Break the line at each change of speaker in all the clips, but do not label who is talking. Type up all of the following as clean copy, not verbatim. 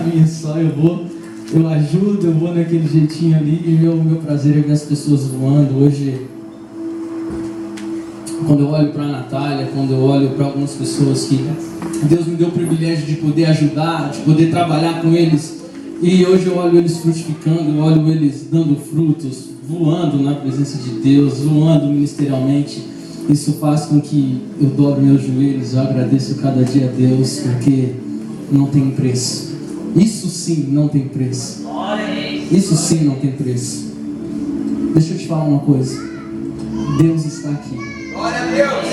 minha só, eu ajudo, eu vou naquele jeitinho ali, e o meu prazer é ver as pessoas voando. Hoje, quando eu olho para a Natália, quando eu olho para algumas pessoas que Deus me deu o privilégio de poder ajudar, de poder trabalhar com eles, e hoje eu olho eles frutificando, eu olho eles dando frutos, voando na presença de Deus, voando ministerialmente. Isso faz com que eu dobre meus joelhos, eu agradeço cada dia a Deus, porque não tem preço. Isso sim não tem preço. Isso sim não tem preço. Deixa eu te falar uma coisa. Deus está aqui.
Glória a Deus.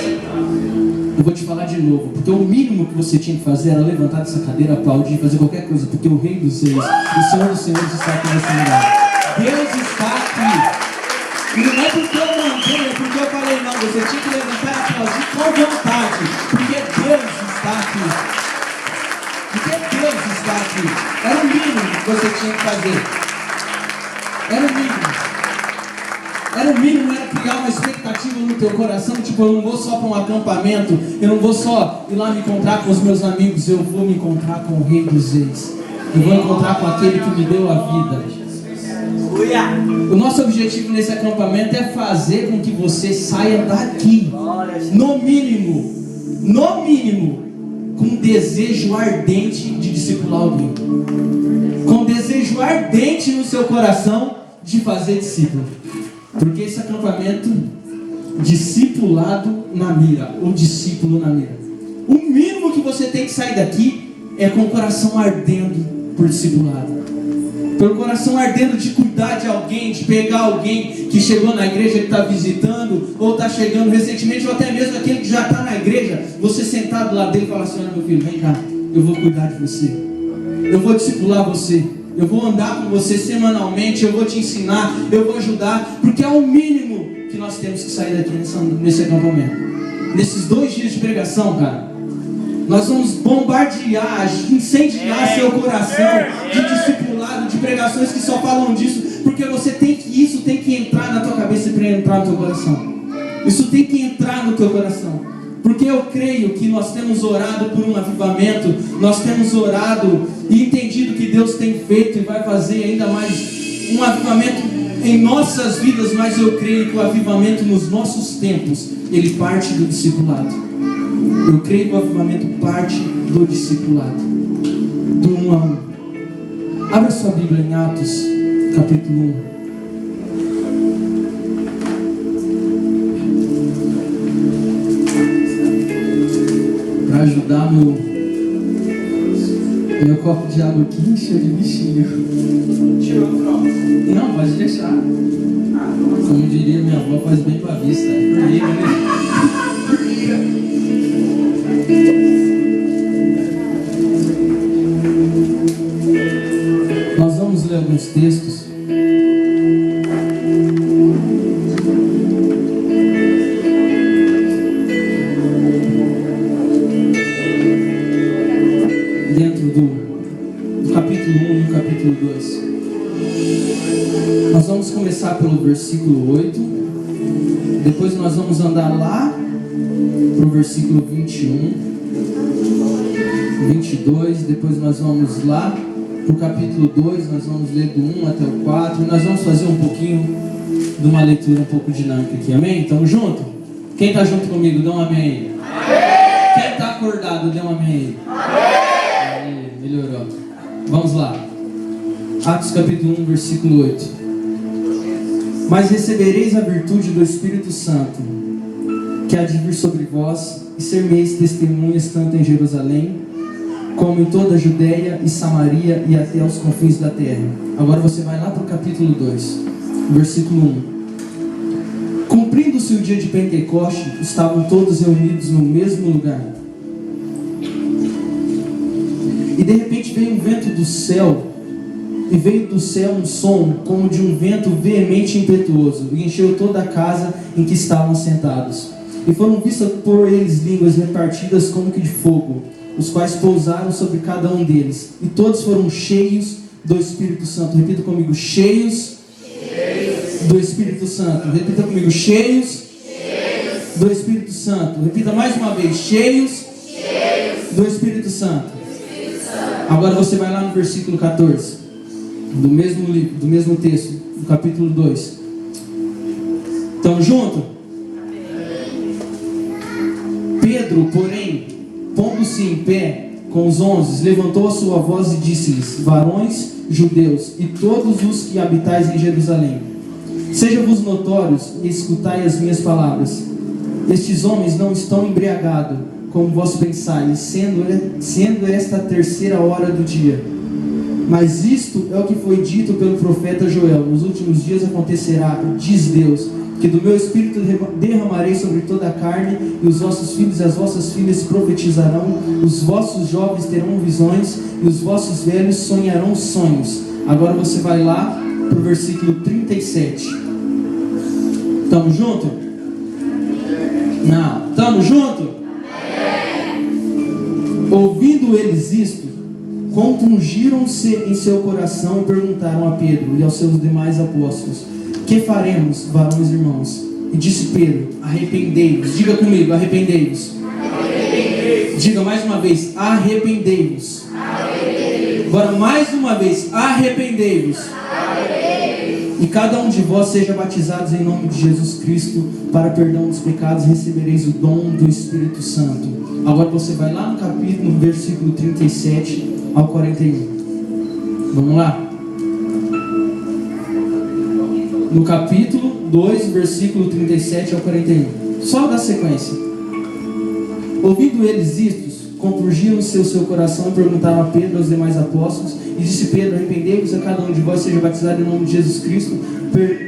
Eu vou te falar de novo, porque o mínimo que você tinha que fazer era levantar dessa cadeira, aplaudir, fazer qualquer coisa, porque o Rei dos Reis, o Senhor dos Senhores está aqui nesse lugar. Deus está aqui. E não é porque eu mandei, é porque eu falei, não, você tinha que levantar e aplaudir com vontade, porque Deus está aqui. Porque Deus está aqui. Era o mínimo que você tinha que fazer. Era o mínimo. Era o mínimo, era criar uma expectativa no teu coração. Tipo, eu não vou só para um acampamento, eu não vou só ir lá me encontrar com os meus amigos, eu vou me encontrar com o Rei dos Reis. Eu vou encontrar com aquele que me deu a vida. O nosso objetivo nesse acampamento é fazer com que você saia daqui, no mínimo, com desejo ardente de discipular alguém, com desejo ardente no seu coração de fazer discípulo. Porque esse acampamento, discipulado na mira, ou discípulo na mira, o mínimo que você tem que sair daqui é com o coração ardendo por discipulado, pelo coração ardendo de cuidar de alguém, de pegar alguém que chegou na igreja, que está visitando, ou está chegando recentemente, ou até mesmo aquele que já está na igreja, você sentado lá dele e falar assim: olha, meu filho, vem cá, eu vou cuidar de você, eu vou discipular você, eu vou andar com você semanalmente, eu vou te ensinar, eu vou ajudar, porque é o mínimo que nós temos que sair daqui nesse acampamento. Nesses 2 dias de pregação, cara, nós vamos bombardear, incendiar seu coração de discipulado, de pregações que só falam disso, porque isso tem que entrar na tua cabeça e entrar no teu coração. Isso tem que entrar no teu coração, porque eu creio que nós temos orado por um avivamento, nós temos orado e entendido que Deus tem feito e vai fazer ainda mais um avivamento em nossas vidas, mas eu creio que o avivamento nos nossos tempos, ele parte do discipulado. Eu creio que o avivamento parte do discipulado, do 1 a 1. Abra sua Bíblia em Atos, capítulo 1. Para ajudar meu copo de água aqui encheu de bichinho.
Tirou o copo.
Não, pode deixar. Como diria minha avó, faz bem pra vista. Formiga, né? Nós vamos ler alguns textos. Dentro do capítulo 1 e do capítulo 2. Nós vamos começar pelo versículo 8. Depois nós vamos andar lá para o versículo 21, 22. Depois nós vamos lá para o capítulo 2. Nós vamos ler do 1 até o 4. Nós vamos fazer um pouquinho de uma leitura um pouco dinâmica aqui. Amém? Estamos juntos? Quem está junto comigo, dá um amém aí. Amém. Quem está acordado, dê um amém aí. Amém. Melhorou. Vamos lá. Atos capítulo 1, versículo 8. Mas recebereis a virtude do Espírito Santo, que há de vir sobre vós, e ser-me-eis testemunhas tanto em Jerusalém, como em toda a Judeia e Samaria e até aos confins da terra. Agora você vai lá para o capítulo 2, versículo 1. Cumprindo-se o dia de Pentecoste, estavam todos reunidos no mesmo lugar. E de repente veio um vento do céu, e veio do céu um som como de um vento veemente e impetuoso, e encheu toda a casa em que estavam sentados. E foram vistas por eles línguas repartidas como que de fogo, os quais pousaram sobre cada um deles. E todos foram cheios do Espírito Santo. Repita comigo: cheios do Espírito Santo. Repita comigo: cheios do Espírito Santo. Repita mais uma vez: cheios do Espírito Santo. Agora você vai lá no versículo 14, do mesmo texto, do capítulo 2. Estamos juntos? Pedro, porém, pondo-se em pé com os 11, levantou a sua voz e disse-lhes: varões judeus e todos os que habitais em Jerusalém, sejam-vos notórios e escutai as minhas palavras. Estes homens não estão embriagados, como vós pensais, sendo esta a terceira hora do dia. Mas isto é o que foi dito pelo profeta Joel: nos últimos dias acontecerá, diz Deus, que do meu espírito derramarei sobre toda a carne, e os vossos filhos e as vossas filhas profetizarão, os vossos jovens terão visões, e os vossos velhos sonharão sonhos. Agora você vai lá para o versículo 37. Estamos juntos? Não. Estamos juntos? Ouvindo eles isto, compungiram-se em seu coração e perguntaram a Pedro e aos seus demais apóstolos: que faremos, varões irmãos? E disse Pedro: arrependei-vos. Diga comigo: arrependei-vos. Diga mais uma vez: arrependei-vos. Agora mais uma vez: arrependei-vos. E cada um de vós seja batizados em nome de Jesus Cristo para perdão dos pecados, e recebereis o dom do Espírito Santo. Agora você vai lá no capítulo, no versículo 37 ao 41. Vamos lá? No capítulo 2, versículo 37 ao 41. Só da sequência. Ouvindo eles isto, compungiram-se o seu coração e perguntaram a Pedro e aos demais apóstolos. E disse Pedro: arrependei-vos, a cada um de vós seja batizado em nome de Jesus Cristo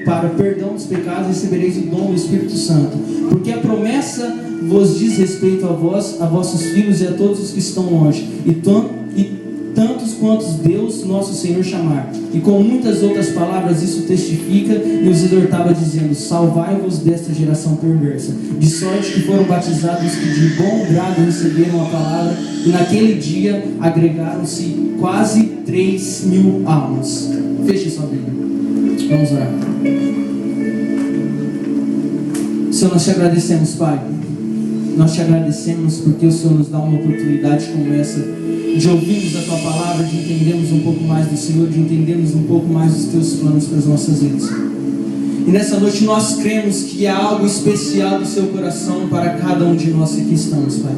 para perdão dos pecados, e recebereis o dom do Espírito Santo. Porque a promessa vos diz respeito a vós, a vossos filhos e a todos os que estão longe, e tantos quantos Deus nosso Senhor chamar. E com muitas outras palavras isso testifica, e os exortava dizendo: salvai-vos desta geração perversa. De sorte que foram batizados os que de bom grado receberam a palavra, e naquele dia agregaram-se quase 3.000 almas. Feche sua Bíblia. Vamos orar. Senhor, nós te agradecemos, Pai. Nós te agradecemos porque o Senhor nos dá uma oportunidade como essa de ouvirmos a Tua palavra, de entendermos um pouco mais do Senhor, de entendermos um pouco mais dos Teus planos para as nossas vidas. E nessa noite nós cremos que há algo especial do Seu coração para cada um de nós que aqui estamos, Pai.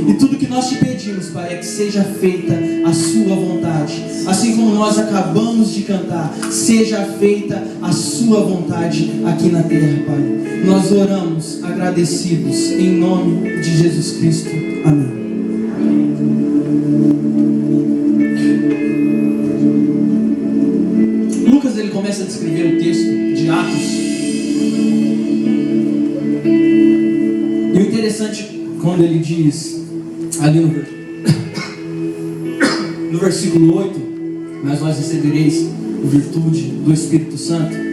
E tudo que nós te pedimos, Pai, é que seja feita a Sua vontade. Assim como nós acabamos de cantar, seja feita a Sua vontade aqui na terra, Pai. Nós oramos agradecidos em nome de Jesus Cristo. Amém. Lucas, ele começa a descrever o texto de Atos. E o interessante, quando ele diz ali no versículo 8: mas vós recebereis virtude do Espírito Santo.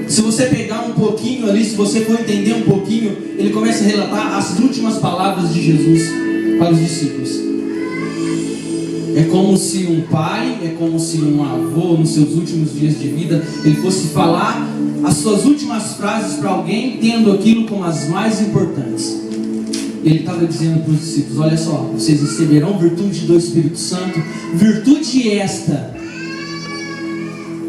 Se você pegar um pouquinho ali, se você for entender um pouquinho, ele começa a relatar as últimas palavras de Jesus para os discípulos. É como se um pai, é como se um avô, nos seus últimos dias de vida, ele fosse falar as suas últimas frases para alguém, tendo aquilo como as mais importantes. Ele estava dizendo para os discípulos: olha só, vocês receberão virtude do Espírito Santo, virtude esta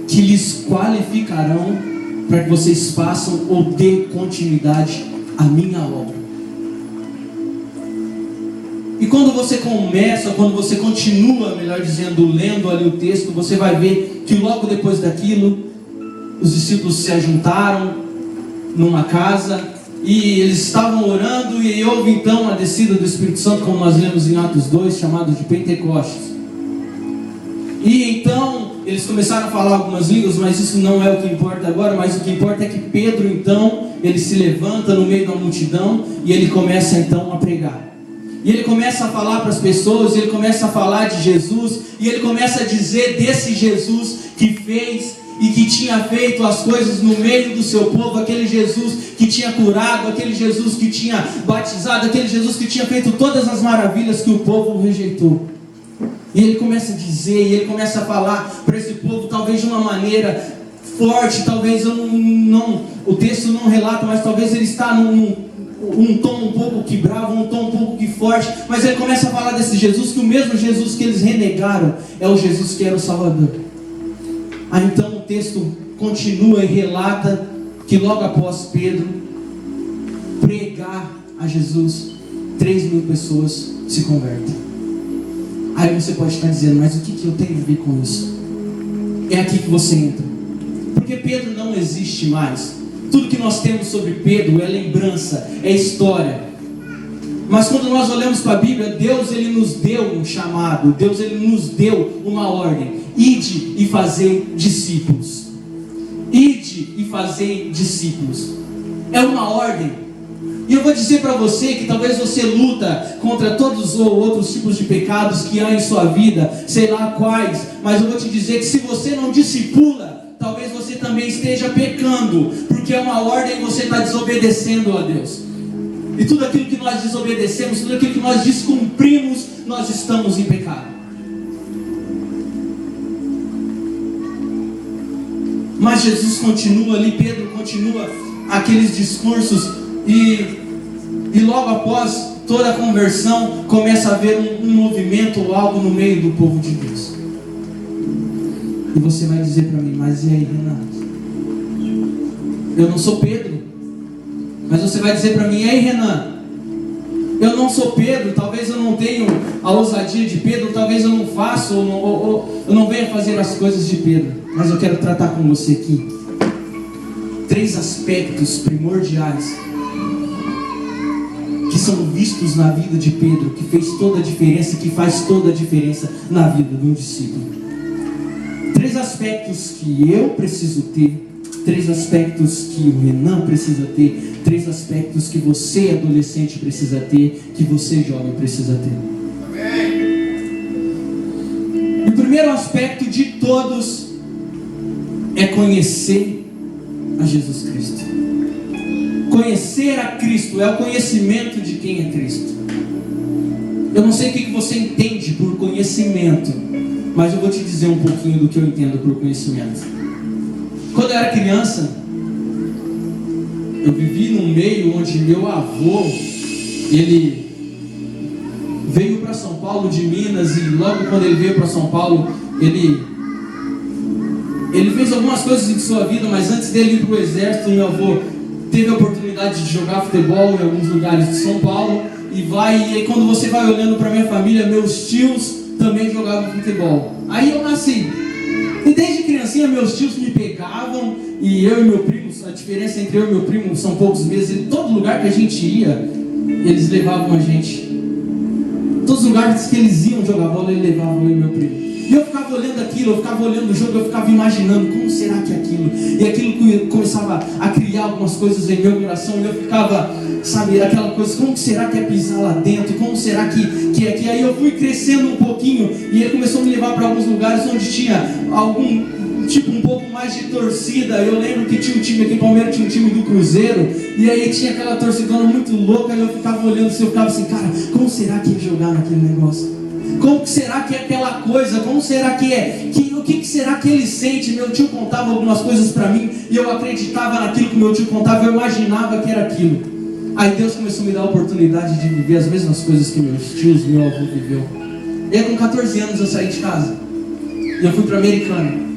que lhes qualificarão para que vocês façam ou dê continuidade à minha obra. E quando você começa, quando você continua, melhor dizendo, lendo ali o texto, você vai ver que logo depois daquilo, os discípulos se ajuntaram numa casa e eles estavam orando, e houve então a descida do Espírito Santo, como nós lemos em Atos 2, chamado de Pentecostes. E então eles começaram a falar algumas línguas, mas isso não é o que importa agora. Mas o que importa é que Pedro então, ele se levanta no meio da multidão e ele começa então a pregar. E ele começa a falar para as pessoas, ele começa a falar de Jesus, e ele começa a dizer desse Jesus que fez e que tinha feito as coisas no meio do seu povo, aquele Jesus que tinha curado, aquele Jesus que tinha batizado, aquele Jesus que tinha feito todas as maravilhas que o povo rejeitou. E ele começa a dizer, e ele começa a falar para esse povo, talvez de uma maneira forte, talvez o texto não relata, mas talvez ele está um tom um pouco que bravo, um tom um pouco que forte, mas ele começa a falar desse Jesus, que o mesmo Jesus que eles renegaram é o Jesus que era o Salvador. Aí então o texto continua e relata que logo após Pedro pregar a Jesus, 3.000 pessoas se convertem. Aí você pode estar dizendo, mas o que eu tenho a ver com isso? É aqui que você entra. Porque Pedro não existe mais. Tudo que nós temos sobre Pedro é lembrança, é história. Mas quando nós olhamos para a Bíblia, Deus ele nos deu um chamado, Deus ele nos deu uma ordem: ide e fazei discípulos. Ide e fazei discípulos. É uma ordem. E eu vou dizer para você que talvez você luta contra todos os outros tipos de pecados que há em sua vida, sei lá quais, mas eu vou te dizer que se você não discipula, talvez você também esteja pecando, porque é uma ordem e você está desobedecendo a Deus. E tudo aquilo que nós desobedecemos, tudo aquilo que nós descumprimos, nós estamos em pecado. Mas Jesus continua ali, Pedro continua aqueles discursos e logo após toda a conversão começa a haver um movimento ou algo no meio do povo de Deus. E você vai dizer para mim, mas e aí, Renato? Eu não sou Pedro. Mas você vai dizer para mim, e aí, Renan? Eu não sou Pedro, talvez eu não tenha a ousadia de Pedro, talvez eu não faça, ou eu não venha fazer as coisas de Pedro. Mas eu quero tratar com você aqui 3 aspectos primordiais que são vistos na vida de Pedro, que fez toda a diferença, que faz toda a diferença na vida de um discípulo. 3 aspectos que eu preciso ter, 3 aspectos que o Renan precisa ter, 3 aspectos que você, adolescente, precisa ter, que você, jovem, precisa ter. Amém. O primeiro aspecto de todos é conhecer a Jesus Cristo. Conhecer a Cristo é o conhecimento de quem é Cristo. Eu não sei o que você entende por conhecimento, mas eu vou te dizer um pouquinho do que eu entendo por conhecimento. Quando eu era criança, eu vivi num meio onde meu avô, ele veio para São Paulo de Minas, e logo quando ele veio para São Paulo, ele fez algumas coisas em sua vida, mas antes dele ir para o exército, meu avô teve a oportunidade de jogar futebol em alguns lugares de São Paulo, e aí quando você vai olhando para minha família, meus tios também jogavam futebol. Aí eu nasci, e desde criancinha meus tios me pegavam, e eu e meu primo, a diferença entre eu e meu primo são poucos meses, em todo lugar que a gente ia, eles levavam a gente. Todos os lugares que eles iam jogar bola, eles levavam eu e meu primo. E eu ficava olhando aquilo, eu ficava olhando o jogo, eu ficava imaginando como será que é aquilo. E aquilo começava a criar algumas coisas em meu coração, e eu ficava, sabe, aquela coisa, como será que é pisar lá dentro? Como será que é que? Aí eu fui crescendo um pouquinho, e ele começou a me levar para alguns lugares onde tinha algum tipo um pouco mais de torcida. Eu lembro que tinha um time aqui em Palmeiras, tinha um time do Cruzeiro, e aí tinha aquela torcidona muito louca, e eu ficava olhando assim, eu ficava assim, cara, como será que é jogar naquele negócio? Como será que é aquela coisa? Como será que é? O que será que ele sente? Meu tio contava algumas coisas para mim, e eu acreditava naquilo que meu tio contava, eu imaginava que era aquilo. Aí Deus começou a me dar a oportunidade de viver as mesmas coisas que meus tios, meu avô viveu. E aí com 14 anos eu saí de casa, e eu fui para Americana.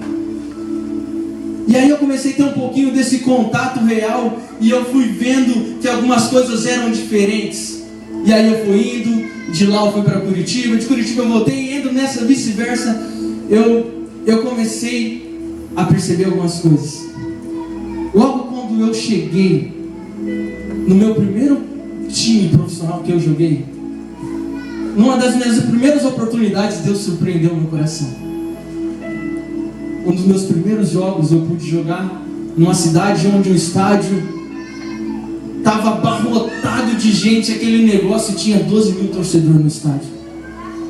E aí eu comecei a ter um pouquinho desse contato real, e eu fui vendo que algumas coisas eram diferentes. E aí eu fui indo, de lá eu fui para Curitiba, de Curitiba eu voltei, e indo nessa vice-versa, eu comecei a perceber algumas coisas. Logo quando eu cheguei no meu primeiro time profissional que eu joguei, numa das minhas primeiras oportunidades, Deus surpreendeu meu coração. Um dos meus primeiros jogos eu pude jogar numa cidade onde o estádio estava abarrotado de gente, aquele negócio, tinha 12.000 torcedores no estádio.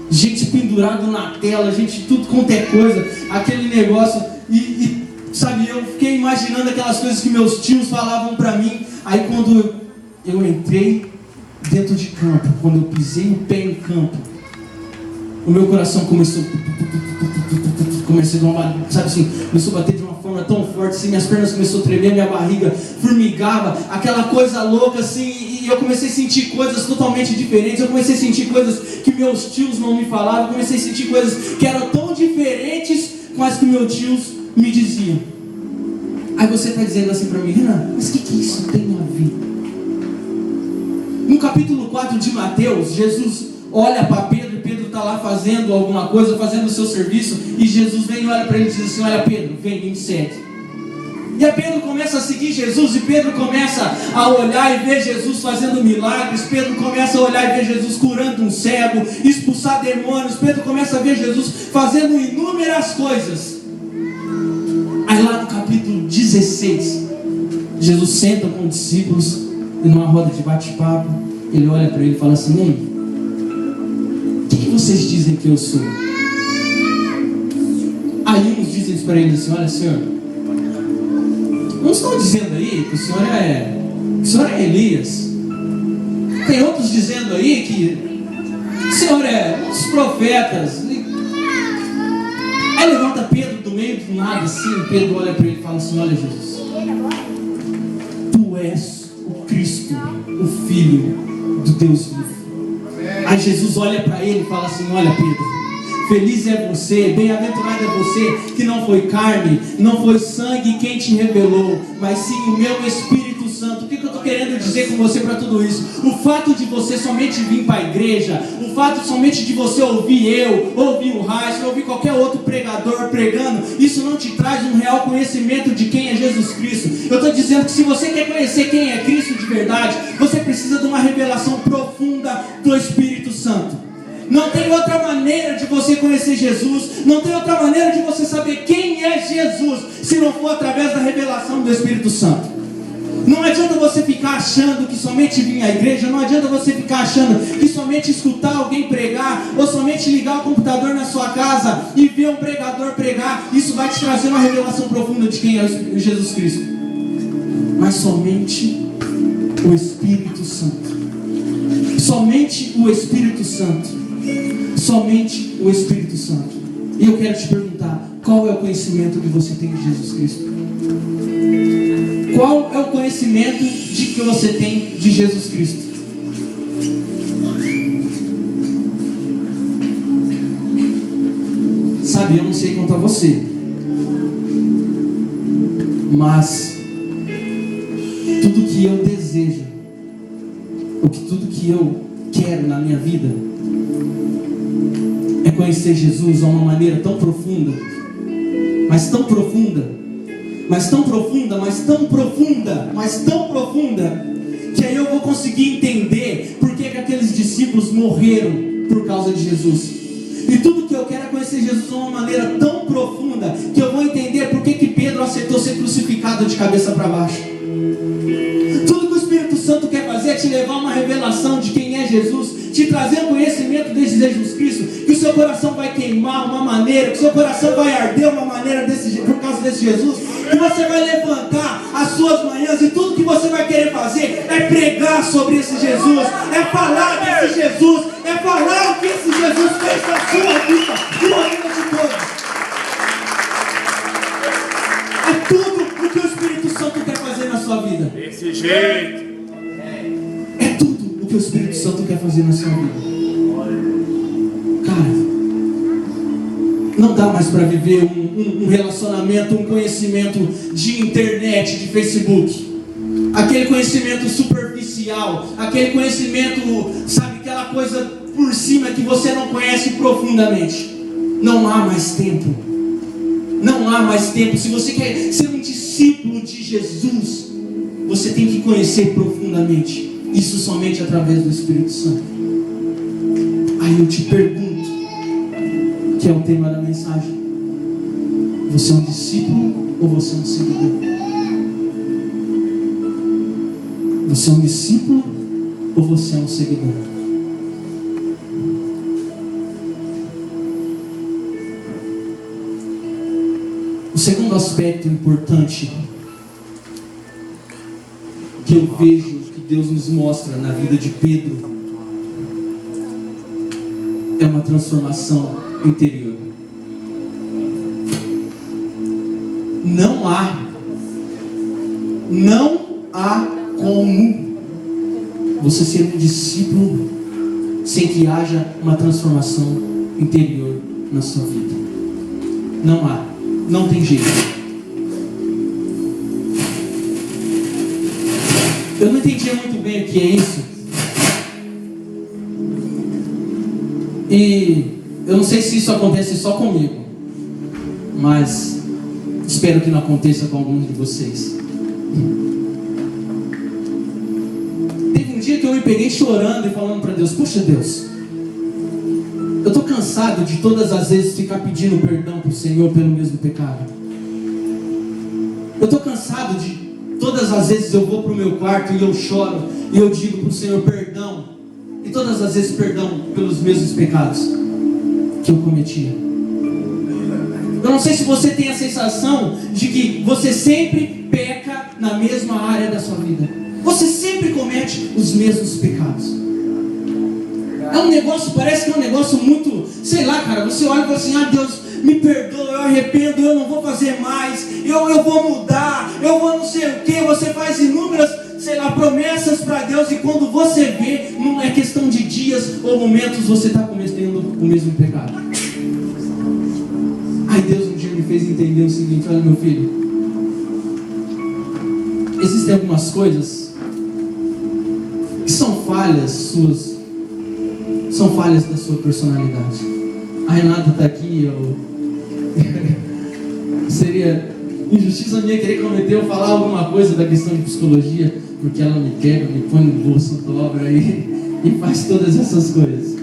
Gente pendurado na tela, gente tudo quanto é coisa, aquele negócio, e sabe, eu fiquei imaginando aquelas coisas que meus tios falavam pra mim. Aí quando eu entrei dentro de campo, quando eu pisei o pé em campo, o meu coração começou a bater de uma forma tão forte, assim, minhas pernas começaram a tremer, minha barriga formigava, aquela coisa louca assim, e eu comecei a sentir coisas totalmente diferentes. Eu comecei a sentir coisas que meus tios não me falavam. Eu comecei a sentir coisas que eram tão diferentes com as que meus tios me diziam. Aí você está dizendo assim para mim: Renan, mas o que isso tem a ver? No capítulo 4 de Mateus, Jesus olha para Pedro, e Pedro está lá fazendo alguma coisa, fazendo o seu serviço, e Jesus vem e olha para ele e diz assim: olha Pedro, vem, me segue. E aí Pedro começa a seguir Jesus, e Pedro começa a olhar e ver Jesus fazendo milagres. Pedro começa a olhar e ver Jesus curando um cego, expulsar demônios. Pedro começa a ver Jesus fazendo inúmeras coisas. Aí lá no capítulo 16, Jesus senta com os discípulos e numa roda de bate-papo, ele olha para ele e fala assim: ei, quem vocês dizem que eu sou? Aí uns dizem para ele assim: olha Senhor, uns estão dizendo aí que o Senhor é Elias. Tem outros dizendo aí que o Senhor é um dos profetas. Aí levanta Pedro do meio do nada assim. Pedro olha para ele e fala assim: olha Jesus, tu és o Cristo, o Filho do Deus vivo. Aí Jesus olha para ele e fala assim: olha Pedro, feliz é você, bem-aventurado é você, que não foi carne, não foi sangue quem te revelou, mas sim o meu Espírito Santo. O que eu estou querendo dizer com você para tudo isso? O fato de você somente vir para a igreja, o fato somente de você ouvir eu, ouvir o Reis, ouvir qualquer outro pregador pregando, isso não te traz um real conhecimento de quem é Jesus Cristo. Eu estou dizendo que se você quer conhecer quem é Cristo de verdade, você precisa de uma revelação profunda do Espírito Santo. Não tem outra maneira de você conhecer Jesus, não tem outra maneira de você saber quem é Jesus, se não for através da revelação do Espírito Santo. Não adianta você ficar achando que somente vir à igreja, não adianta você ficar achando que somente escutar alguém pregar, ou somente ligar o computador na sua casa e ver um pregador pregar, isso vai te trazer uma revelação profunda de quem é Jesus Cristo. Mas somente o Espírito Santo. Somente o Espírito Santo. Somente o Espírito Santo. E eu quero te perguntar: qual é o conhecimento que você tem de Jesus Cristo? Qual é o conhecimento de que você tem de Jesus Cristo? Sabe, eu não sei quanto a você, mas tudo que eu desejo, tudo que eu quero na minha vida, é conhecer Jesus de uma maneira tão profunda, mas tão profunda, mas tão profunda, mas tão profunda, mas tão profunda, que aí eu vou conseguir entender por que aqueles discípulos morreram por causa de Jesus. E tudo que eu quero é conhecer Jesus de uma maneira tão profunda, que eu vou entender por que Pedro aceitou ser crucificado de cabeça para baixo. Tudo que o Espírito Santo quer fazer é te levar a uma revelação de quem é Jesus, te trazer um conhecimento de Jesus Cristo, que o seu coração vai queimar uma maneira, que o seu coração vai arder uma maneira por causa desse Jesus, que você vai levantar as suas manhãs e tudo que você vai querer fazer é pregar sobre esse Jesus, é falar desse Jesus, é falar o que esse Jesus fez na sua vida e na vida de todos. É tudo o que o Espírito Santo quer fazer na sua vida.
Desse jeito.
É tudo o que o Espírito Santo quer fazer na sua vida. Cara, não dá mais para viver um relacionamento, um conhecimento de internet, de Facebook. Aquele conhecimento superficial, aquele conhecimento, sabe, aquela coisa por cima que você não conhece profundamente. Não há mais tempo. Não há mais tempo. Se você quer ser um discípulo de Jesus, você tem que conhecer profundamente. Isso somente através do Espírito Santo. Aí eu te pergunto, que é o tema da mensagem: você é um discípulo ou você é um seguidor? Você é um discípulo ou você é um seguidor? O segundo aspecto importante que eu vejo que Deus nos mostra na vida de Pedro é uma transformação interior. Não há como você ser um discípulo sem que haja uma transformação interior na sua vida. Não há, não tem jeito. Eu não entendia muito bem o que é isso. E eu não sei se isso acontece só comigo, mas espero que não aconteça com alguns de vocês. Teve um dia que eu me peguei chorando e falando para Deus: poxa Deus, eu estou cansado de todas as vezes ficar pedindo perdão para o Senhor pelo mesmo pecado. Eu estou cansado de todas as vezes eu vou para o meu quarto e eu choro e eu digo para o Senhor perdão. E todas as vezes perdão pelos mesmos pecados que eu cometia. Eu não sei se você tem a sensação de que você sempre peca na mesma área da sua vida. Você sempre comete os mesmos pecados. É um negócio, parece que é um negócio muito, sei lá, cara, você olha e fala assim: ah, Deus, me perdoa, eu arrependo, eu não vou fazer mais, eu vou mudar, eu vou não sei o que. Você faz inúmeras, sei lá, promessas para Deus, e quando você vê, não é questão de dias ou momentos, você está cometendo o mesmo pecado. Ai, Deus um dia me fez entender o seguinte: olha, meu filho, existem algumas coisas que são falhas suas, são falhas da sua personalidade. A Renata está aqui, seria injustiça minha querer cometer ou falar alguma coisa da questão de psicologia, porque ela me quebra, me põe no bolso, dobra e faz todas essas coisas.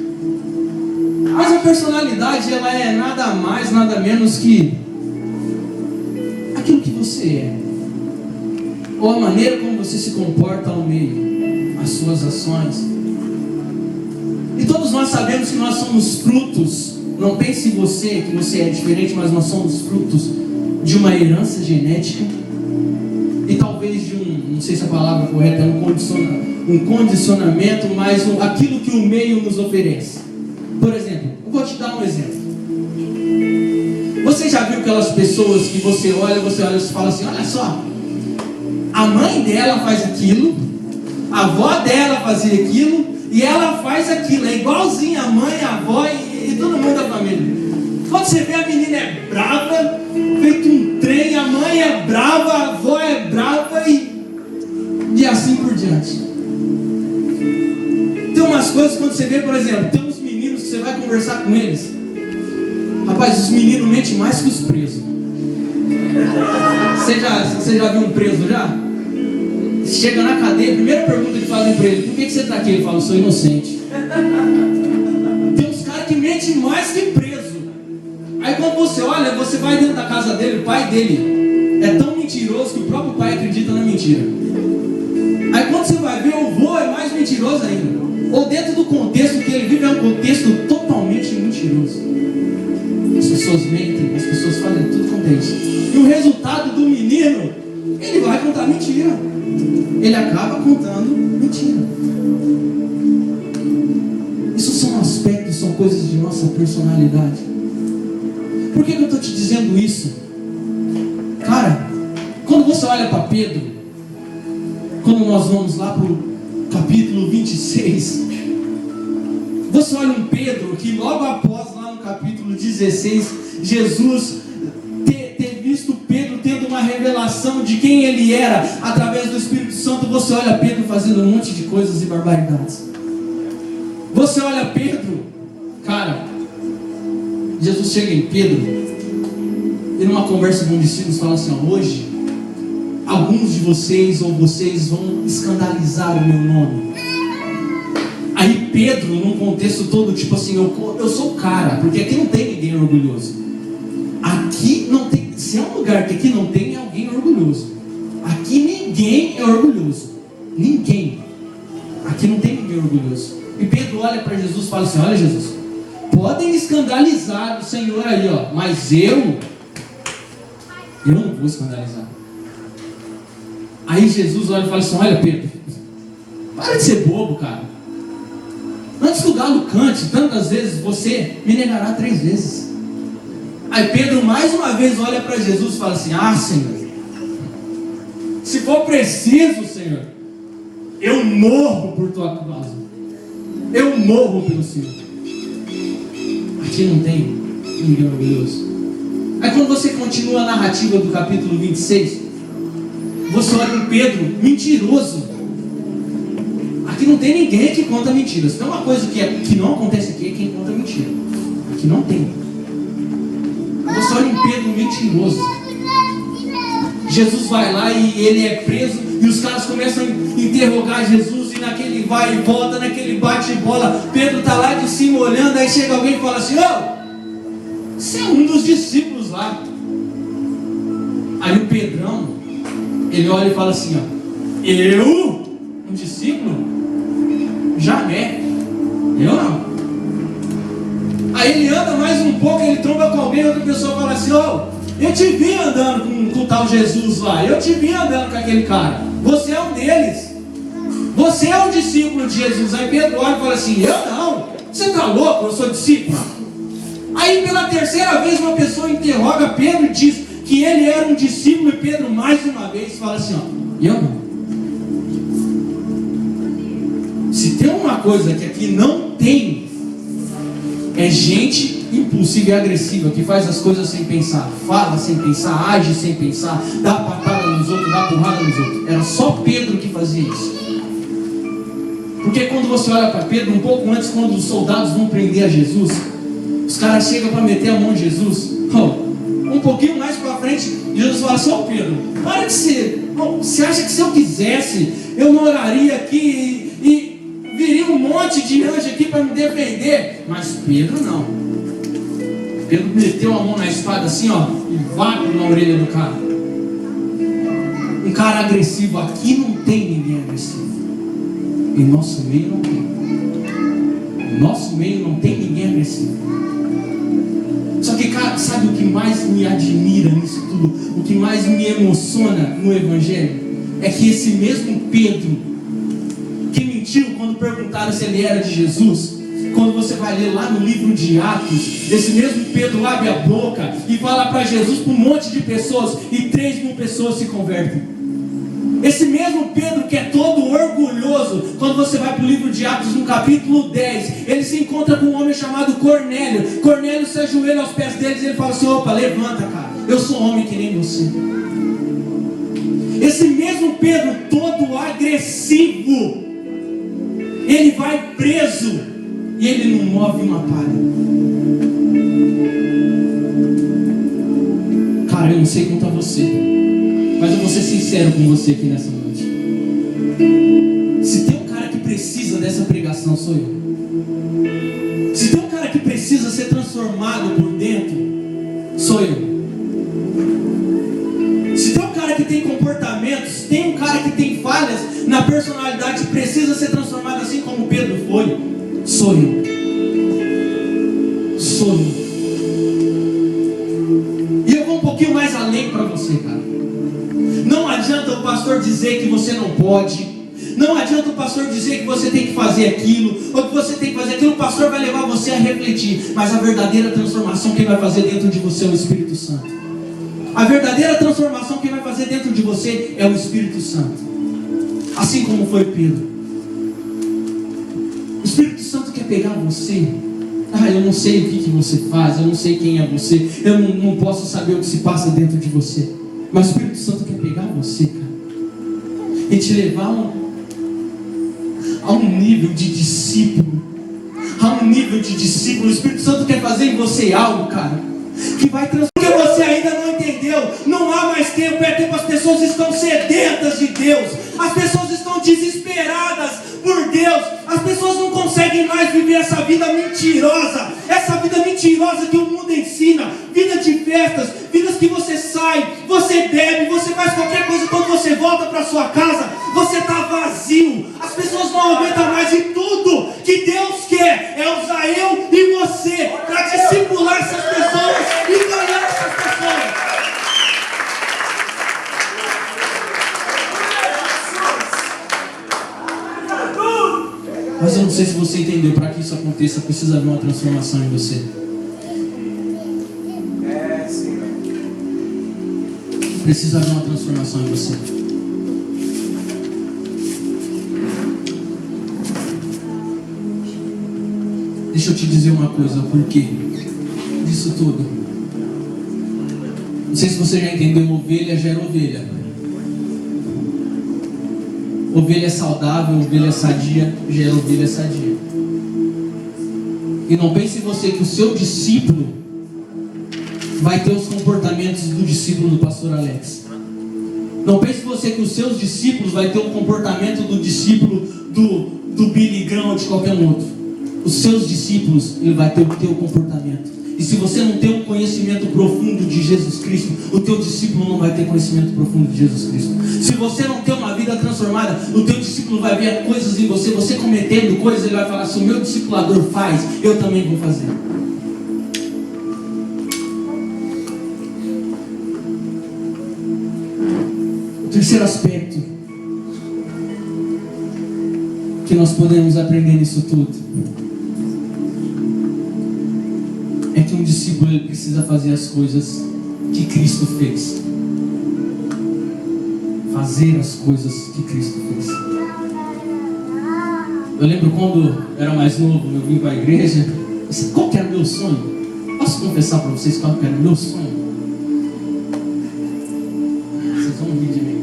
Mas a personalidade, ela é nada mais, nada menos que aquilo que você é, ou a maneira como você se comporta ao meio, as suas ações. E todos nós sabemos que nós somos frutos. Não pense você que você é diferente, mas nós somos frutos de uma herança genética e talvez de não sei se a palavra correta é um condicionamento, mas aquilo que o meio nos oferece. Por exemplo, eu vou te dar um exemplo. Você já viu aquelas pessoas que você olha e fala assim: olha só, a mãe dela faz aquilo, a avó dela fazia aquilo e ela faz aquilo, é igualzinho a mãe, a avó e todo mundo da família. Quando você vê, a menina é brava, feito um trem, a mãe é brava, a avó é brava e assim por diante. Tem umas coisas, quando você vê, por exemplo, tem uns meninos que você vai conversar com eles. Rapaz, os meninos mentem mais que os presos. Você já viu um preso já? Chega na cadeia, a primeira pergunta que fazem para ele: por que você está aqui? Ele fala: eu sou inocente. Tem uns caras que mentem mais que preso. Aí quando você olha, você vai dentro da casa dele, o pai dele é tão mentiroso que o próprio pai acredita na mentira. Aí quando você vai ver, o vô é mais mentiroso ainda. Ou dentro do contexto que ele vive, é um contexto totalmente mentiroso. As pessoas mentem, as pessoas fazem tudo com Deus. E o resultado do menino, ele vai contar mentira. Ele acaba contando mentira. Isso são aspectos, são coisas de nossa personalidade. Por que eu estou te dizendo isso? Cara, quando você olha para Pedro, quando nós vamos lá para o capítulo 26, você olha um Pedro que logo após, lá no capítulo 16, Jesus ter visto Pedro tendo uma revelação de quem ele era através do Espírito Santo. Você olha Pedro fazendo um monte de coisas e barbaridades. Você olha Pedro, cara, Jesus chega em Pedro e numa conversa com os discípulos fala assim: ó, hoje alguns de vocês ou vocês vão escandalizar o meu nome. Aí Pedro, num contexto todo, tipo assim, eu sou o cara, porque aqui não tem ninguém orgulhoso. Aqui não tem, se é um lugar que aqui não tem alguém orgulhoso. Aqui ninguém é orgulhoso. Ninguém. Aqui não tem ninguém orgulhoso. E Pedro olha para Jesus e fala assim: olha Jesus, podem escandalizar o Senhor aí, ó, mas eu não vou escandalizar. Aí Jesus olha e fala assim: olha Pedro, para de ser bobo, cara. Antes que o galo cante, tantas vezes você me negará 3 vezes. Aí Pedro mais uma vez olha para Jesus e fala assim: ah, Senhor, se for preciso, Senhor, eu morro por tua causa. Eu morro pelo Senhor. Aqui não tem ninguém orgulhoso. Aí quando você continua a narrativa do capítulo 26, você olha um Pedro mentiroso. Aqui não tem ninguém que conta mentiras. Tem uma coisa que não acontece aqui, é quem conta mentira. Aqui não tem. Você olha um Pedro mentiroso. Jesus vai lá e ele é preso, e os caras começam a interrogar Jesus, e naquele vai e volta, naquele bate e bola, Pedro está lá de cima olhando, aí chega alguém e fala assim: ô, você é um dos discípulos lá. Aí o Pedrão, ele olha e fala assim: ó, eu? Um discípulo? Jamais. Eu não. Aí ele anda mais um pouco, ele tromba com alguém, outra pessoa fala assim: ô, eu te vi andando com o tal Jesus lá, eu te vi andando com aquele cara, você é um deles, você é um discípulo de Jesus. Aí Pedro olha e fala assim: eu não, você está louco, eu sou discípulo. Aí pela terceira vez uma pessoa interroga Pedro e diz que ele era um discípulo, e Pedro mais uma vez fala assim: ó, eu não. Se tem uma coisa que aqui não tem, é gente impulsiva e agressiva, que faz as coisas sem pensar, fala sem pensar, age sem pensar, dá patada nos outros, dá porrada nos outros. Era só Pedro que fazia isso. Porque quando você olha para Pedro, um pouco antes, quando os soldados vão prender a Jesus, os caras chegam para meter a mão em Jesus. Um pouquinho mais para frente, Jesus fala assim: ô Pedro, para de ser, você acha que se eu quisesse, eu não oraria aqui e viria um monte de anjo aqui para me defender? Mas Pedro não. Pedro meteu a mão na espada assim, ó, e vácuo na orelha do cara. Um cara agressivo. Aqui não tem ninguém agressivo. Em nosso meio não tem. Em nosso meio não tem ninguém agressivo. Só que, cara, sabe o que mais me admira nisso tudo? O que mais me emociona no Evangelho? É que esse mesmo Pedro que mentiu quando perguntaram se ele era de Jesus, quando você vai ler lá no livro de Atos, esse mesmo Pedro abre a boca e fala para Jesus para um monte de pessoas, e 3.000 pessoas se convertem. Esse mesmo Pedro que é todo orgulhoso, quando você vai para o livro de Atos no capítulo 10, ele se encontra com um homem chamado Cornélio. Cornélio se ajoelha aos pés deles e ele fala assim: opa, levanta, cara, eu sou homem que nem você. Esse mesmo Pedro todo agressivo, ele vai preso e ele não move uma palha. Cara, eu não sei quanto a você, mas eu vou ser sincero com você aqui nessa noite. Se tem um cara que precisa dessa pregação, sou eu. Se tem um cara que precisa ser transformado por dentro, sou eu. Se tem um cara que tem comportamentos, tem um cara que tem falhas na personalidade, precisa ser transformado assim como Pedro foi, sou eu. Sou eu. E eu vou um pouquinho mais além para você, cara. Não adianta o pastor dizer que você não pode. Não adianta o pastor dizer que você tem que fazer aquilo, ou que você tem que fazer aquilo. O pastor vai levar você a refletir. Mas a verdadeira transformação quem vai fazer dentro de você é o Espírito Santo. A verdadeira transformação quem vai fazer dentro de você é o Espírito Santo. Assim como foi Pedro. O Espírito Santo quer pegar você. Eu não sei o que você faz, eu não sei quem é você, eu não posso saber o que se passa dentro de você. Mas o Espírito Santo quer pegar você, cara, e te levar a um nível de discípulo. A um nível de discípulo. O Espírito Santo quer fazer em você algo, cara, que vai transformar. Porque você ainda não entendeu. Não há mais tempo, é tempo. As pessoas estão sedentas de Deus. As pessoas estão desesperadas por Deus. As pessoas não conseguem mais viver essa vida mentirosa. Essa vida mentirosa que o mundo ensina. Vida de festas, vidas que você sai, você bebe, você faz qualquer coisa. Quando você volta para sua casa, você está vazio. As pessoas não aguentam mais. E tudo que Deus quer é usar eu e você para discipular essas pessoas e ganhar essas pessoas. Mas eu não sei se você entendeu. Para que isso aconteça, precisa haver uma transformação em você. Precisa haver uma transformação em você. Deixa eu te dizer uma coisa, o porquê disso tudo. Não sei se você já entendeu, ovelha gera ovelha. Ovelha saudável, ovelha sadia, gera ovelha sadia. E não pense você que o seu discípulo vai ter os comportamentos do discípulo do pastor Alex. Não pense você que os seus discípulos vai ter o comportamento do discípulo do Billy Graham ou de qualquer um outro. Os seus discípulos, ele vai ter o teu comportamento. E se você não tem um conhecimento profundo de Jesus Cristo, o teu discípulo não vai ter conhecimento profundo de Jesus Cristo. Se você não tem uma vida transformada, o teu discípulo vai ver coisas em você, você cometendo coisas, ele vai falar: se o meu discipulador faz, eu também vou fazer. O terceiro aspecto que nós podemos aprender nisso tudo é que um discípulo ele precisa fazer as coisas que Cristo fez. Fazer as coisas que Cristo fez. Eu lembro quando eu era mais novo, eu vim para a igreja. Qual que era o meu sonho? Posso confessar para vocês qual que era o meu sonho? Vocês vão rir de mim.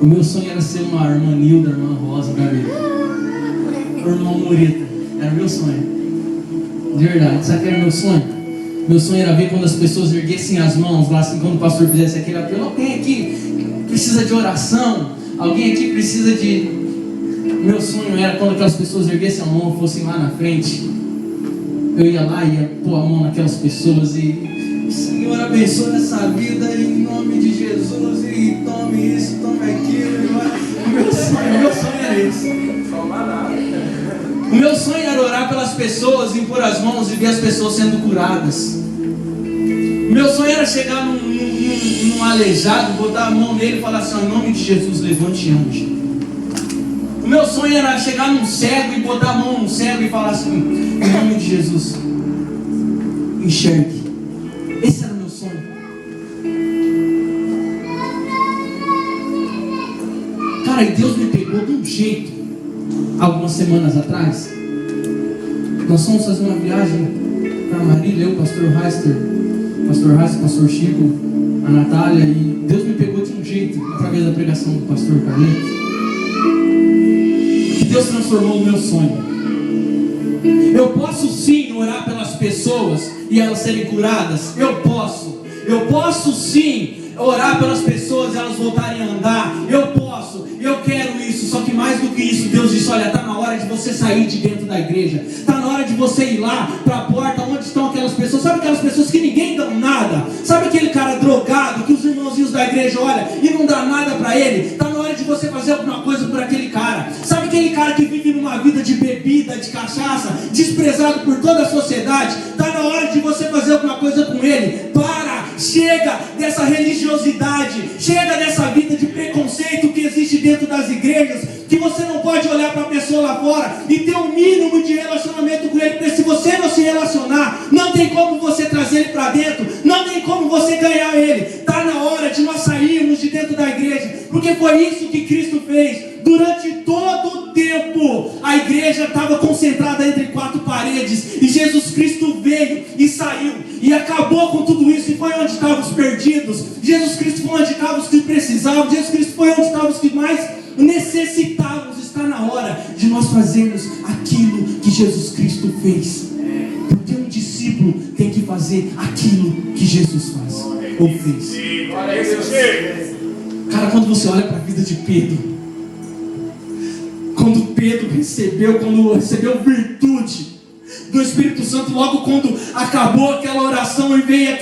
O meu sonho era ser uma irmã Nilda, irmã Rosa, o irmão Murita. Era o meu sonho. De verdade, sabe o que era meu sonho? Meu sonho era ver quando as pessoas erguessem as mãos lá, assim, quando o pastor fizesse aquele apelo. Alguém aqui precisa de oração? Alguém aqui precisa de... Meu sonho era quando aquelas pessoas erguessem a mão e fossem lá na frente. Eu ia lá e ia pôr a mão naquelas pessoas e... Senhor, abençoe essa vida em nome de Jesus, e tome isso, tome aquilo. O meu sonho era esse. O meu sonho era orar pelas pessoas, impor as mãos e ver as pessoas sendo curadas. O meu sonho era chegar num aleijado, botar a mão nele e falar assim: em nome de Jesus, levante e ande. O meu sonho era chegar num cego e botar a mão num cego e falar assim: em nome de Jesus, enxergue. Esse era o meu sonho. Cara, e Deus me pegou de um jeito. Algumas semanas atrás, nós fomos fazer uma viagem para Marília, eu, pastor Heister, pastor Chico, a Natália, e Deus me pegou de um jeito, através da pregação do pastor Carleto, que Deus transformou o meu sonho. Eu posso sim orar pelas pessoas e elas serem curadas. Eu posso sim orar pelas pessoas e elas voltarem a andar. Eu quero isso. Só que mais do que isso, Deus disse: olha, está na hora de você sair de dentro da igreja. Está na hora de você ir lá para a porta onde estão aquelas pessoas. Sabe aquelas pessoas que ninguém dá nada? Sabe aquele cara drogado que os irmãozinhos da igreja olham e não dá nada para ele? Está na hora de você fazer alguma coisa por aquele cara. Sabe aquele cara que vive numa vida de bebida, de cachaça, desprezado por toda a sociedade? Está na hora de você fazer alguma coisa com ele. Chega dessa religiosidade, chega dessa vida de preconceito que existe dentro das igrejas, que você não pode olhar para a pessoa lá fora e ter um mínimo de relacionamento com ele, porque se você não se relacionar, não tem como você trazer ele para dentro, não tem como você ganhar ele. Está na hora de nós sairmos de dentro da igreja, porque foi isso que Cristo fez. Durante todo o tempo, a igreja estava concentrada entre quatro paredes, e Jesus Cristo veio e saiu e acabou com tudo isso, e foi onde estavam os perdidos. Jesus Cristo foi onde estavam os que precisavam. Jesus Cristo foi onde estavam os que mais necessitávamos. Está na hora de nós fazermos aquilo que Jesus Cristo fez, porque um discípulo tem que fazer aquilo que Jesus faz ou fez. Cara, quando você olha para a vida de Pedro, quando Pedro recebeu virtude do Espírito Santo, logo quando acabou aquela oração e veio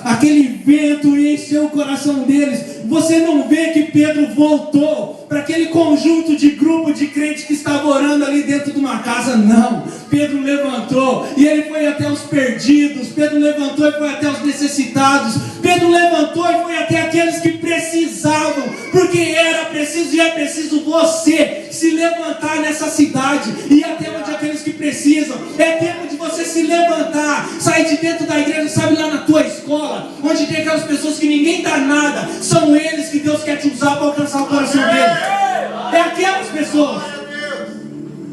aquele vento e encheu o coração deles, você não vê que Pedro voltou para aquele conjunto de grupo de crentes que estava orando ali dentro de uma casa. Não, Pedro levantou e ele foi até os perdidos, Pedro levantou e foi até os necessitados, Pedro levantou e foi até aqueles que precisavam, porque era preciso e é preciso você se levantar nessa cidade e ir até onde aqueles que precisam. É tempo de você se levantar, sair de dentro da igreja, sabe, lá na tua escola, onde tem aquelas pessoas que ninguém dá nada, são eles que Deus quer te usar para alcançar o coração deles. É aquelas pessoas.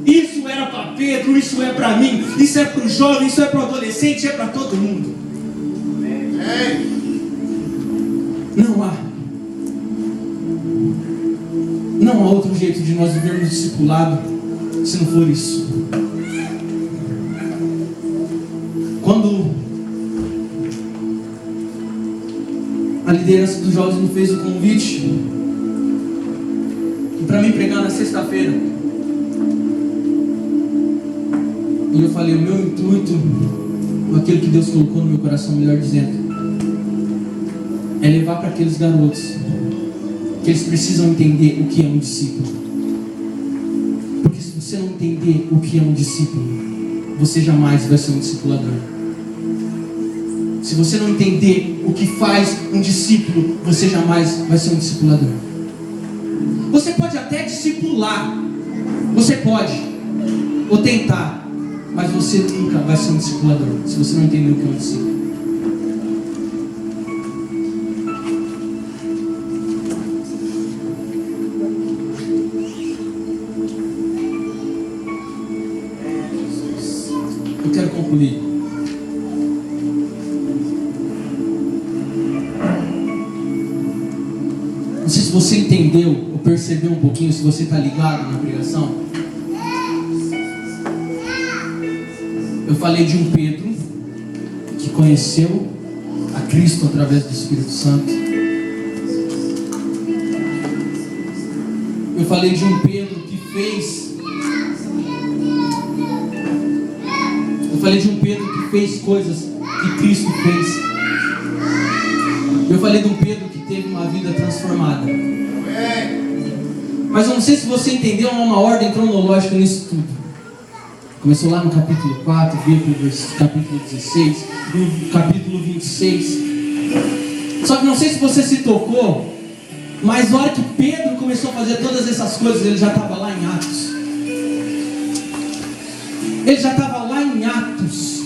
Isso era para Pedro, isso é para mim, isso é para o jovem, isso é para o adolescente, é para todo mundo. Não há outro jeito de nós vivermos discipulado se não for isso. Quando a liderança dos jovens me fez o convite para mim pregar na sexta-feira, e eu falei, o meu intuito, aquilo que Deus colocou no meu coração, melhor dizendo, é levar para aqueles garotos que eles precisam entender o que é um discípulo. Porque se você não entender o que é um discípulo, você jamais vai ser um discipulador. Se você não entender o que faz um discípulo, você jamais vai ser um discipulador. Você pode até discipular, você pode, ou tentar, mas você nunca vai ser um discipulador, se você não entender o que é um discípulo. Eu quero concluir. Não sei se você entendeu ou percebeu um pouquinho, se você está ligado na pregação. Eu falei de um Pedro que conheceu a Cristo através do Espírito Santo. Eu falei de um Pedro que fez. Eu falei de um Pedro que fez coisas que Cristo fez. Eu falei de um Pedro que teve uma vida transformada. Mas eu não sei se você entendeu, há uma ordem cronológica nisso tudo. Começou lá no capítulo 4, veio para o capítulo 16, no capítulo 26. Só que não sei se você se tocou, mas na hora que Pedro começou a fazer todas essas coisas, ele já estava lá em Atos. Ele já estava lá em Atos.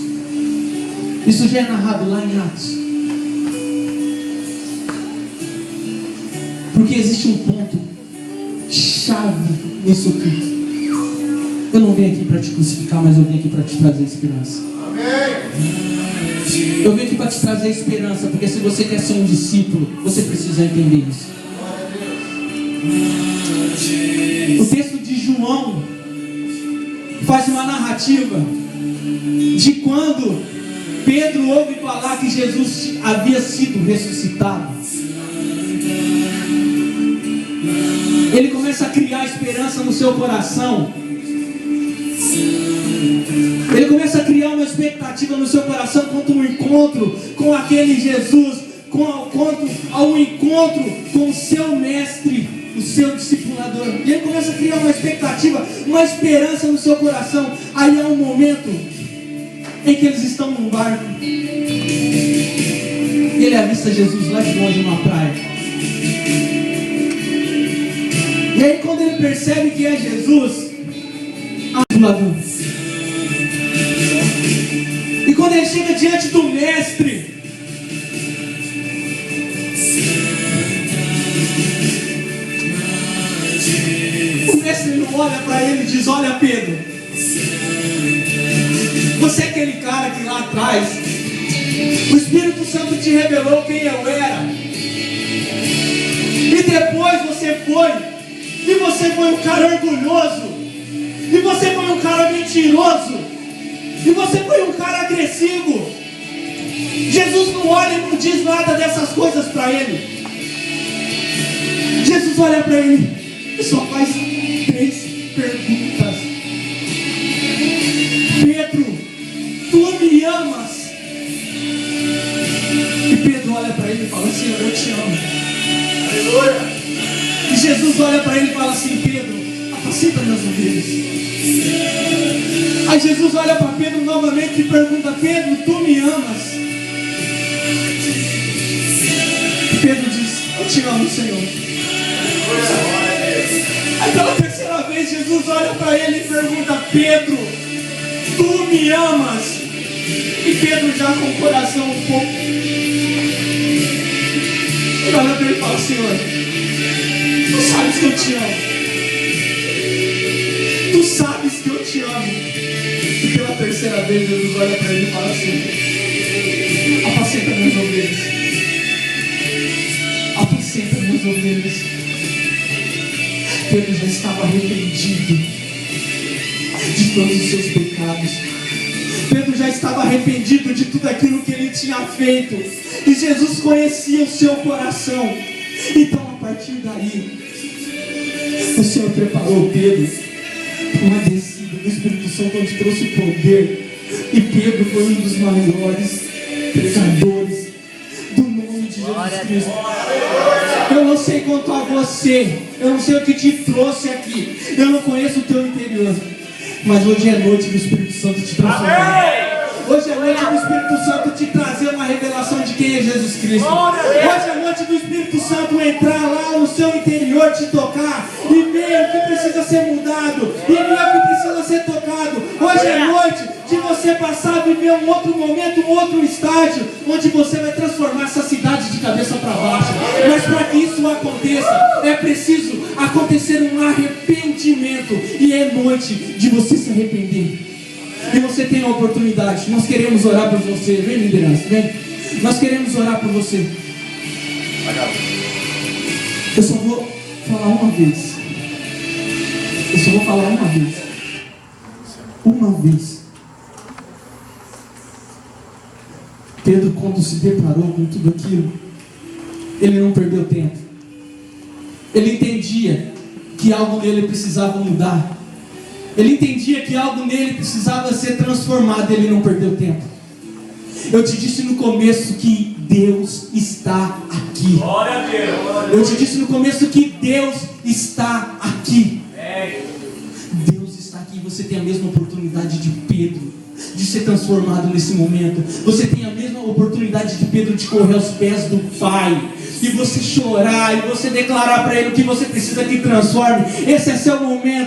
Isso já é narrado lá em Atos. Porque existe um ponto chave nisso tudo. Eu não vim aqui para te crucificar, mas eu vim aqui para te trazer esperança. Eu vim aqui para te trazer esperança, porque se você quer ser um discípulo, você precisa entender isso. O texto de João faz uma narrativa de quando Pedro ouve falar que Jesus havia sido ressuscitado. Ele começa a criar esperança no seu coração. Ele começa a criar uma expectativa no seu coração quanto ao encontro com aquele Jesus, quanto ao encontro com o seu mestre, o seu discipulador. E ele começa a criar uma expectativa, uma esperança no seu coração. Aí há um momento em que eles estão num barco. E ele avista Jesus lá de longe numa praia. E aí quando ele percebe que é Jesus, e quando ele chega diante do mestre, o mestre não olha para ele e diz: olha, Pedro, você é aquele cara que lá atrás o Espírito Santo te revelou quem eu era, e depois você foi, e você foi um cara orgulhoso, e você foi um cara mentiroso, e você foi um cara agressivo. Jesus não olha e não diz nada dessas coisas para ele. Jesus olha para ele e só faz 3 perguntas. Pedro, tu me amas? E Pedro olha para ele e fala: Senhor, eu te amo. Aleluia. E Jesus olha para ele e fala assim: Pedro, apacenta minhas ovelhas. Aí Jesus olha para Pedro novamente e pergunta: Pedro, tu me amas? E Pedro diz: eu te amo, Senhor. Aí pela terceira vez Jesus olha para ele e pergunta: Pedro, tu me amas? E Pedro, já com o coração um pouco, ele olha para ele e fala: Senhor, tu sabes que eu te amo. Tu sabes que eu vez Jesus olha para ele e fala assim: apacenta minhas ovelhas. Apacenta minhas ovelhas. Pedro já estava arrependido de todos os seus pecados. Pedro já estava arrependido de tudo aquilo que ele tinha feito. E Jesus conhecia o seu coração. Então, a partir daí, o Senhor preparou Pedro para uma descida do Espírito Santo, onde trouxe poder. E Pedro foi um dos maiores pregadores do nome de Jesus Cristo. Eu não sei quanto a você, eu não sei o que te trouxe aqui, eu não conheço o teu interior, mas hoje é noite do Espírito Santo te transformar. Hoje é noite do Espírito Santo te trazer uma revelação de quem é Jesus Cristo. Hoje é noite do Espírito Santo entrar lá no seu interior, te tocar e ver o que precisa ser mudado e ver o que precisa ser tocado. Hoje é noite de você passar a viver um outro momento, um outro estágio, onde você vai transformar essa cidade de cabeça para baixo. Mas para que isso aconteça, é preciso acontecer um arrependimento. E é noite de você se arrepender. E você tem a oportunidade. Nós queremos orar por você. Vem, liderança, vem. Nós queremos orar por você. Eu só vou falar uma vez. Eu só vou falar uma vez. Uma vez. Pedro, quando se deparou com tudo aquilo, ele não perdeu tempo. Ele entendia que algo nele precisava mudar. Ele entendia que algo nele precisava ser transformado. Ele não perdeu tempo. Eu te disse no começo que Deus está aqui.
Glória a Deus.
Eu te disse no começo que Deus está aqui. Deus está aqui. Você tem a mesma oportunidade de Pedro de ser transformado nesse momento. Você tem a mesma oportunidade de Pedro de correr aos pés do Pai e você chorar e você declarar para Ele o que você precisa que transforme. Esse é seu momento.